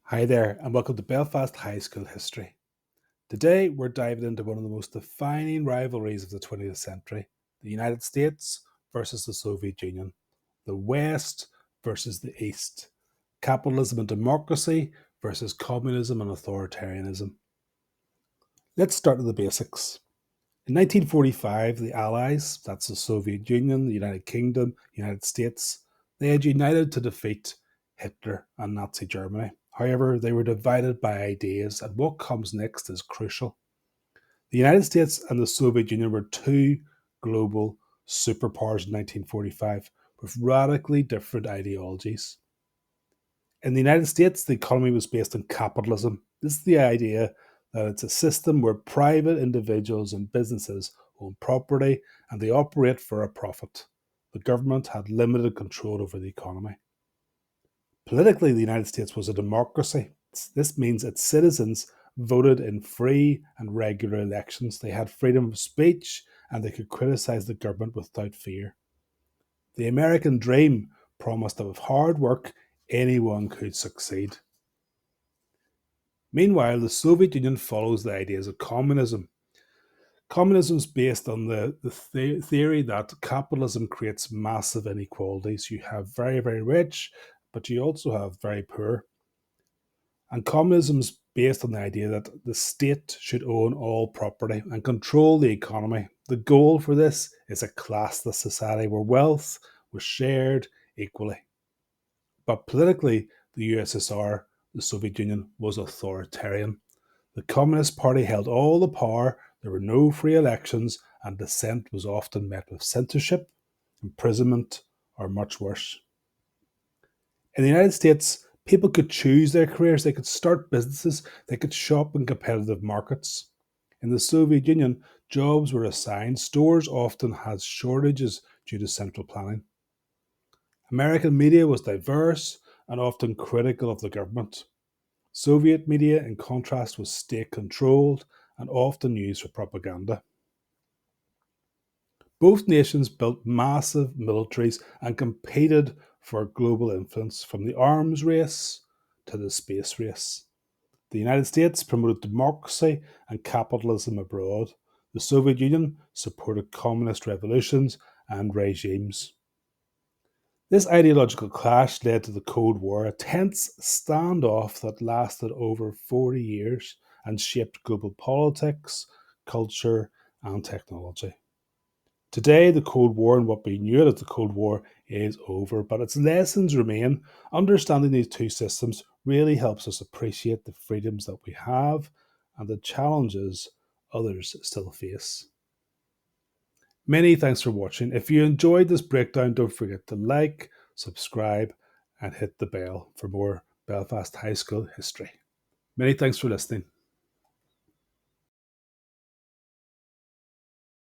Hi there, and welcome to Belfast High School History. Today, we're diving into one of the most defining rivalries of the 20th century: the United States versus the Soviet Union, the West versus the East, capitalism and democracy versus communism and authoritarianism. Let's start with the basics. In 1945, the Allies, that's the Soviet Union, the United Kingdom, United States, they had united to defeat Hitler and Nazi Germany. However, they were divided by ideas, and what comes next is crucial. The United States and the Soviet Union were two global superpowers in 1945 with radically different ideologies. In the United States, the economy was based on capitalism. This is the idea that it's a system where private individuals and businesses own property and they operate for a profit. The government had limited control over the economy. Politically, the United States was a democracy. This means its citizens voted in free and regular elections. They had freedom of speech and they could criticize the government without fear. The American dream promised that with hard work, anyone could succeed. Meanwhile, the Soviet Union follows the ideas of communism. Communism is based on the theory that capitalism creates massive inequalities. You have very, very rich, but you also have very poor. And communism is based on the idea that the state should own all property and control the economy. The goal for this is a classless society where wealth was shared equally. But politically, the USSR, the Soviet Union, was authoritarian. The Communist Party held all the power, there were no free elections, and dissent was often met with censorship, imprisonment, or much worse. In the United States, people could choose their careers, they could start businesses, they could shop in competitive markets. In the Soviet Union, jobs were assigned, stores often had shortages due to central planning. American media was diverse and often critical of the government. Soviet media, in contrast, was state controlled and often used for propaganda. Both nations built massive militaries and competed for global influence, from the arms race to the space race. The United States promoted democracy and capitalism abroad. The Soviet Union supported communist revolutions and regimes. This ideological clash led to the Cold War, a tense standoff that lasted over 40 years and shaped global politics, culture, and technology. Today, the Cold War and what we knew as the Cold War is over, but its lessons remain. Understanding these two systems really helps us appreciate the freedoms that we have and the challenges others still face. Many thanks for watching. If you enjoyed this breakdown, don't forget to like, subscribe, and hit the bell for more Belfast High School history. Many thanks for listening.